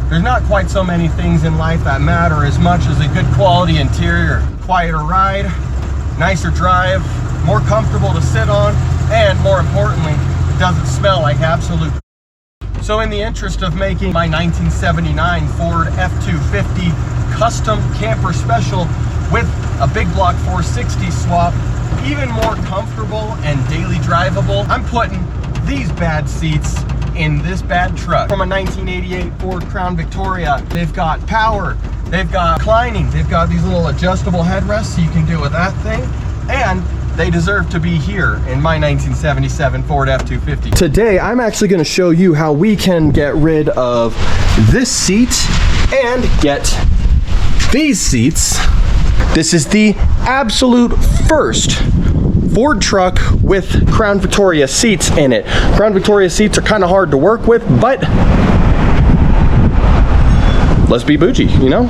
There's not quite so many things in life that matter as much as a good quality interior. Quieter ride, nicer drive, more comfortable to sit on, and more importantly, it doesn't smell like absolute. So in the interest of making my 1979 Ford F-250 custom camper special with a big block 460 swap, even more comfortable and daily drivable, I'm putting these bad seats in this bad truck. From a 1988 Ford Crown Victoria. They've got power, they've got reclining, they've got these little adjustable headrests so you can do with that thing, and they deserve to be here in my 1977 Ford F-250. Today, I'm actually gonna show you how we can get rid of this seat and get these seats. This is the absolute first Ford truck with Crown Victoria seats in it. Crown Victoria seats are kind of hard to work with, but let's be bougie, you know?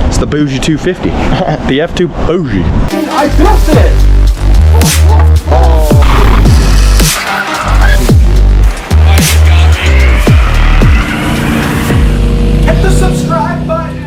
It's the bougie 250, the F2 bougie. I built it! Hit the subscribe button!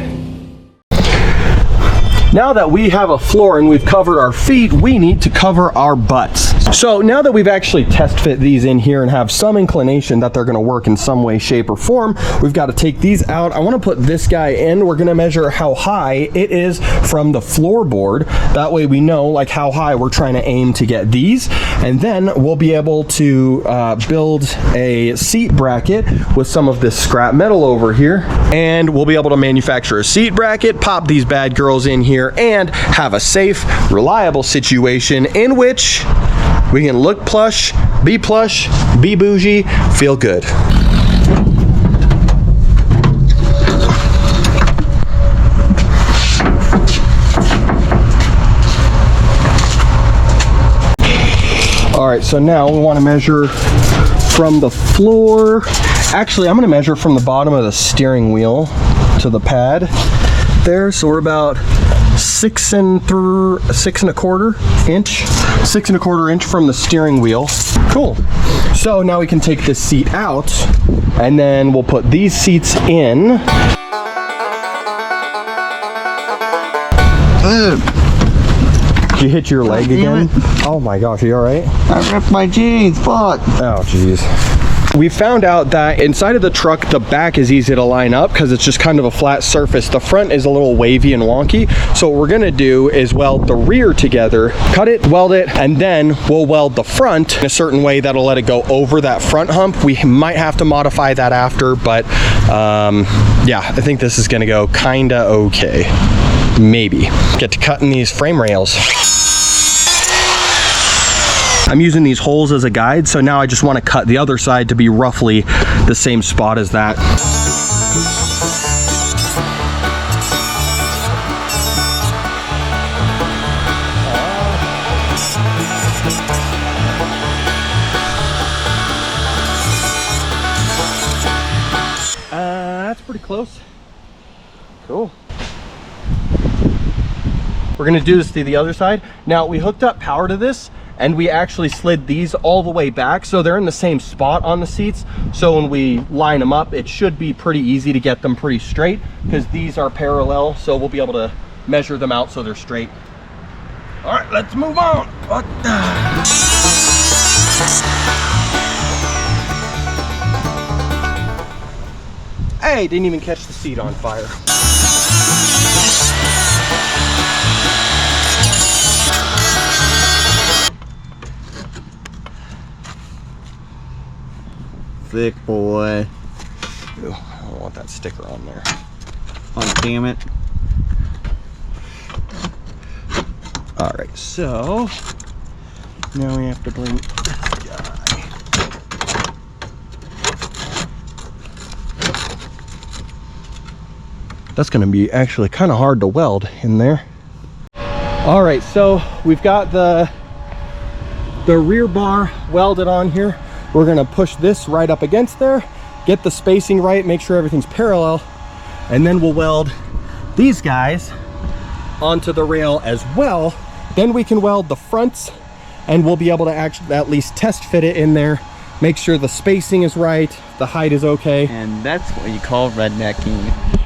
Now that we have a floor and we've covered our feet, we need to cover our butts. So now that we've actually test fit these in here and have some inclination that they're gonna work in some way, shape, or form, we've got to take these out. I wanna put this guy in. We're gonna measure how high it is from the floorboard. That way we know like how high we're trying to aim to get these. And then we'll be able to build a seat bracket with some of this scrap metal over here. And we'll be able to manufacture a seat bracket, pop these bad girls in here, and have a safe, reliable situation in which we can look plush, be bougie, feel good. All right, so now we want to measure from the floor. Actually, I'm going to measure from the bottom of the steering wheel to the pad there. So we're about 6 1/4 inch from the steering wheel. Cool. So now we can take this seat out and then we'll put these seats in. Did you hit your leg again? Oh my gosh, are you all right? I ripped my jeans, fuck. Oh geez. We found out that inside of the truck, the back is easy to line up because it's just kind of a flat surface. The front is a little wavy and wonky. So what we're gonna do is weld the rear together, cut it, weld it, and then we'll weld the front in a certain way that'll let it go over that front hump. We might have to modify that after, but yeah, I think this is gonna go kinda okay. Maybe. Get to cutting these frame rails. I'm using these holes as a guide, so now I just want to cut the other side to be roughly the same spot as that. That's pretty close. Cool. We're gonna do this to the other side. Now, we hooked up power to this, and we actually slid these all the way back, so they're in the same spot on the seats. So when we line them up, it should be pretty easy to get them pretty straight because these are parallel, so we'll be able to measure them out so they're straight. All right, let's move on. Hey, didn't even catch the seat on fire. Thick boy. Ew, I don't want that sticker on there. Oh, damn it. All right, so now we have to bring this guy. That's gonna be actually kind of hard to weld in there. All right, so we've got the rear bar welded on here. We're gonna push this right up against there, get the spacing right, make sure everything's parallel, and then we'll weld these guys onto the rail as well. Then we can weld the fronts, and we'll be able to actually at least test fit it in there make sure the spacing is right, the height is okay. And that's what you call rednecking.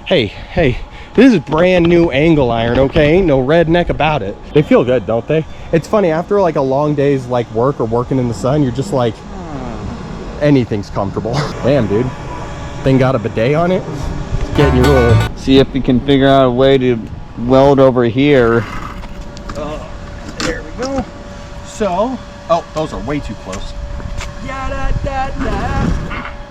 Hey, this is brand new angle iron, okay? Ain't no redneck about it. They feel good, don't they? It's funny, after like a long day's like work or working in the sun, you're just like, anything's comfortable. Damn, dude. Thing got a bidet on it. It's getting your little... See if we can figure out a way to weld over here. There we go. So, oh, those are way too close.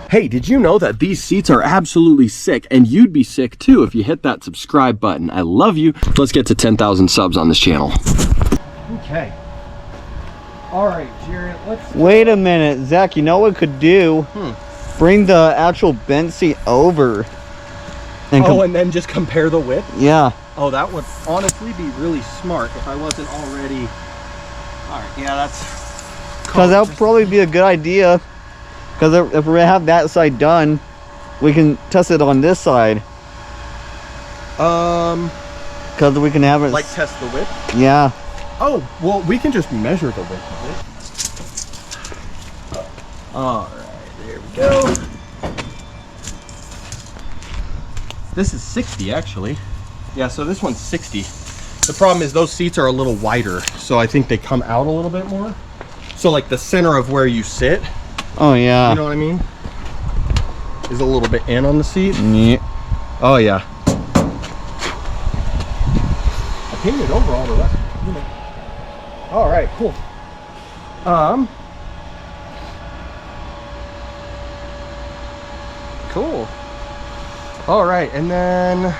Hey, did you know that these seats are absolutely sick, and you'd be sick too if you hit that subscribe button? I love you. Let's get to 10,000 subs on this channel. Okay. All right, Jared, let's... Wait a minute, Zach, you know what we could do? Bring the actual bench seat over. And and then just compare the width? Yeah. Oh, that would honestly be really smart if I wasn't already... All right, yeah, that's... Because that would probably be a good idea. Because if we have that side done, we can test it on this side. Because we can have it... Like test the width? Yeah. Oh, well, we can just measure the width of it. All right, there we go. This is 60, actually. Yeah, so this one's 60. The problem is those seats are a little wider, so I think they come out a little bit more. So like the center of where you sit, Oh, yeah. you know what I mean, is a little bit in on the seat. Yeah. Oh, yeah. I painted over all the rest. All right, cool. Cool. All right, and then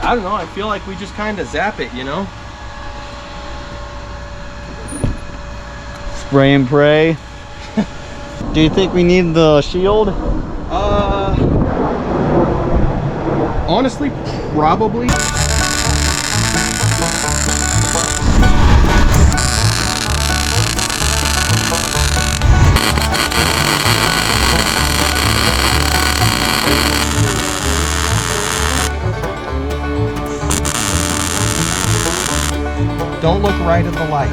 I don't know, I feel like we just kind of zap it, you know? Spray and pray. Do you think we need the shield? Honestly, probably. Don't look right at the light.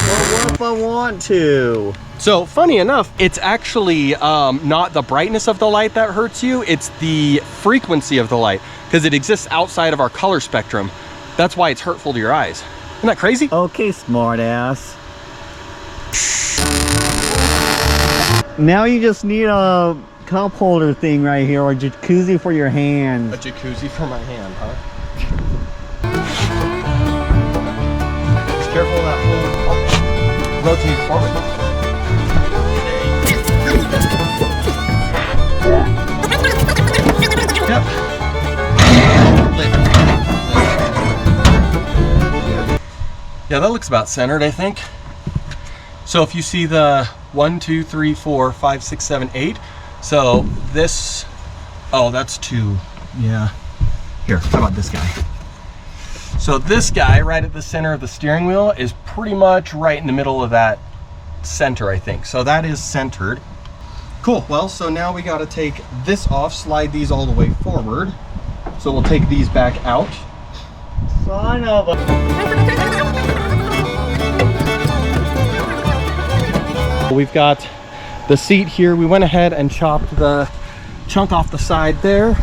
Well, what if I want to? So funny enough, it's actually not the brightness of the light that hurts you, it's the frequency of the light, because it exists outside of our color spectrum. That's why it's hurtful to your eyes. Isn't that crazy? Okay, smart ass. Now you just need a cup holder thing right here, or jacuzzi for your hands. A jacuzzi for my hand, huh? Just careful of that whole rotate forward. Yep. Yeah, that looks about centered, I think. So if you see the 1, 2, 3, 4, 5, 6, 7, 8. So this, oh, that's 2. Yeah. Here, how about this guy? So this guy right at the center of the steering wheel is pretty much right in the middle of that center, I think. So that is centered. Cool. Well, so now we got to take this off, slide these all the way forward. So we'll take these back out. Son of a... We've got the seat here. We went ahead and chopped the chunk off the side there.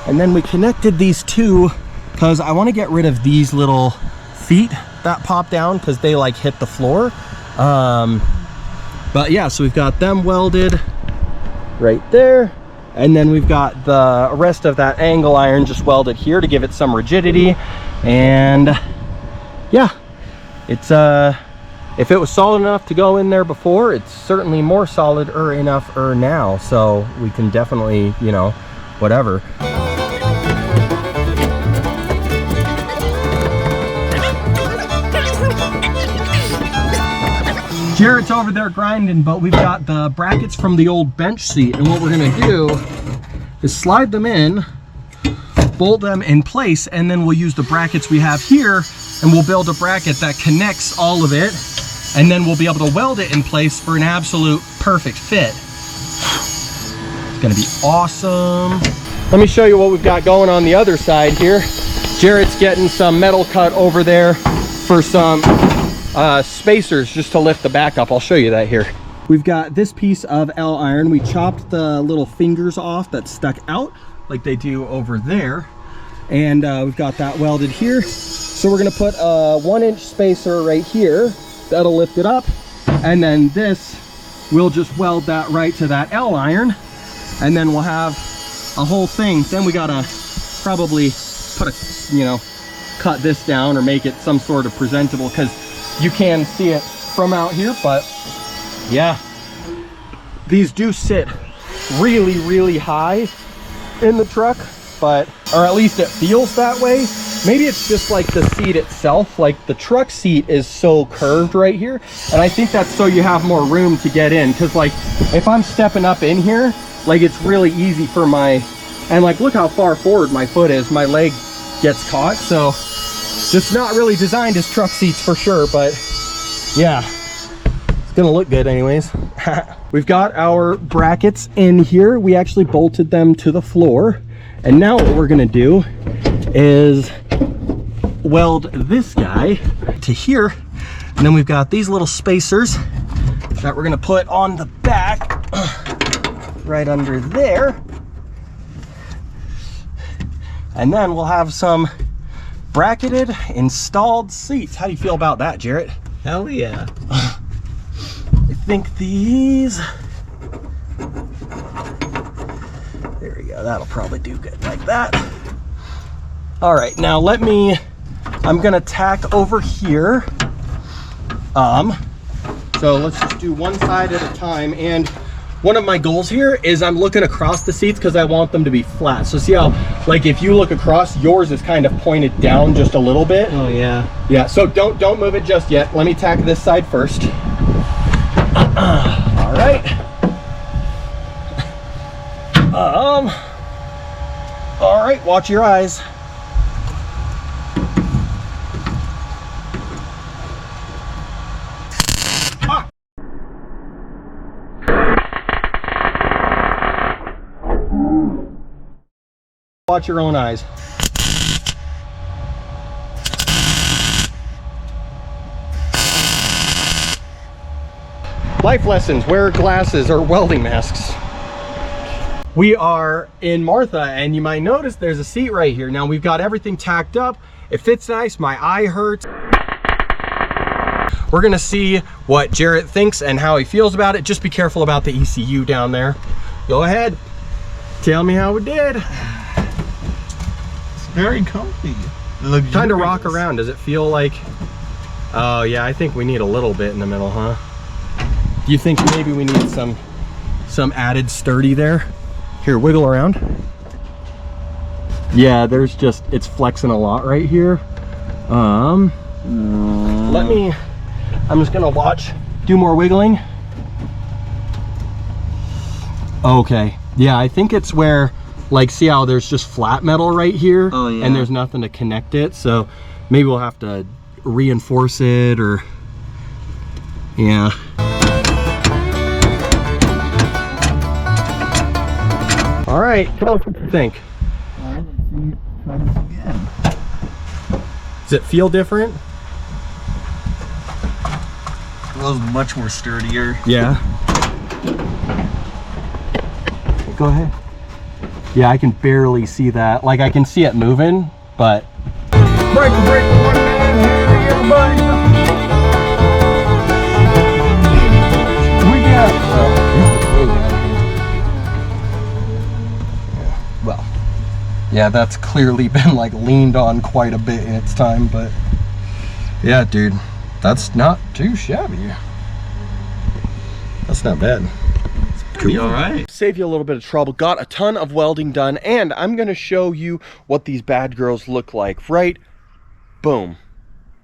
And then we connected these two because I want to get rid of these little feet that pop down because they like hit the floor. But yeah, so we've got them welded right there. And then we've got the rest of that angle iron just welded here to give it some rigidity. And yeah, it's if it was solid enough to go in there before, it's certainly more solid enough now. So we can definitely, you know, whatever. Jared's over there grinding, but we've got the brackets from the old bench seat, and what we're gonna do is slide them in, bolt them in place, and then we'll use the brackets we have here, and we'll build a bracket that connects all of it, and then we'll be able to weld it in place for an absolute perfect fit. It's gonna be awesome. Let me show you what we've got going on the other side here. Jared's getting some metal cut over there for some spacers just to lift the back up. I'll show you that here. We've got this piece of L iron. We chopped the little fingers off that stuck out like they do over there. And we've got that welded here. So we're gonna put a 1-inch spacer right here. That'll lift it up. And then this, we'll just weld that right to that L iron. And then we'll have a whole thing. Then we gotta probably put a, you know, cut this down or make it some sort of presentable, because you can see it from out here. But yeah, these do sit really, really high in the truck, but, or at least it feels that way. Maybe it's just like the seat itself, like the truck seat is so curved right here. And I think that's so you have more room to get in. Cause like, if I'm stepping up in here, like it's really easy for my, and like, look how far forward my foot is. My leg gets caught. So it's not really designed as truck seats for sure, but yeah, it's gonna look good anyways. We've got our brackets in here. We actually bolted them to the floor. And now what we're gonna do is weld this guy to here. And then we've got these little spacers that we're gonna put on the back right under there. And then we'll have some bracketed installed seats. How do you feel about that, Jarrett? Hell yeah. I think these, there we go, that'll probably do good like that. All right, now I'm gonna tack over here. So let's just do one side at a time. And one of my goals here is I'm looking across the seats because I want them to be flat. So see how, like if you look across, yours is kind of pointed down just a little bit. Oh yeah. Yeah, so don't move it just yet. Let me tack this side first. All right. All right, watch your eyes. Watch your own eyes. Life lessons: wear glasses or welding masks. We are in Martha, and you might notice there's a seat right here. Now we've got everything tacked up. It fits nice. My eye hurts. We're gonna see what Jarrett thinks and how he feels about it. Just be careful about the ECU down there. Go ahead. Tell me how it did. It's very comfy. Time to rock around. Does it feel like, oh yeah, I think we need a little bit in the middle, huh? Do you think maybe we need some added sturdy there? Here, wiggle around. Yeah, there's just, it's flexing a lot right here. I'm just gonna watch, do more wiggling. Okay, yeah, I think it's where, like, see how there's just flat metal right here? Oh yeah. And there's nothing to connect it, so maybe we'll have to reinforce it, or, yeah. All right, tell us what you think. Try this again. Does it feel different? Feels much more sturdier. Yeah. Go ahead. Yeah, I can barely see that. Like, I can see it moving, but... Break, one man here, everybody. We got... Well, yeah, that's clearly been like leaned on quite a bit in its time, but yeah, dude, that's not too shabby. That's not bad. Cool. All right. Save you a little bit of trouble. Got a ton of welding done, and I'm gonna show you what these bad girls look like. Right? Boom.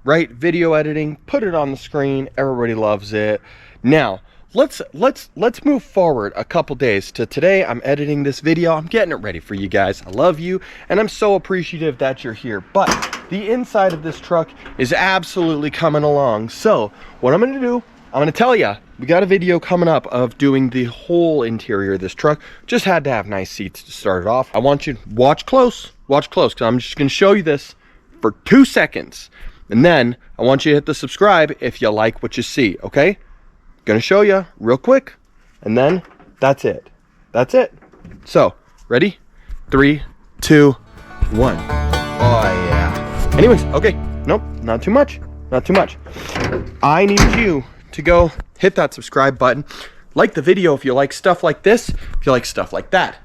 Right? Video editing. Put it on the screen. Everybody loves it. Now, let's move forward a couple days to today. I'm editing this video. I'm getting it ready for you guys. I love you, and I'm so appreciative that you're here. But the inside of this truck is absolutely coming along. So what I'm gonna do, I'm gonna tell you, we got a video coming up of doing the whole interior of this truck. Just had to have nice seats to start it off. I want you to watch close, because I'm just gonna show you this for 2 seconds. And then I want you to hit the subscribe if you like what you see, okay? Gonna show you real quick, and then that's it. That's it. So, ready? 3, 2, 1. Oh yeah. Anyways, okay. Nope, not too much. Not too much. I need you to go hit that subscribe button. Like the video if you like stuff like this, if you like stuff like that.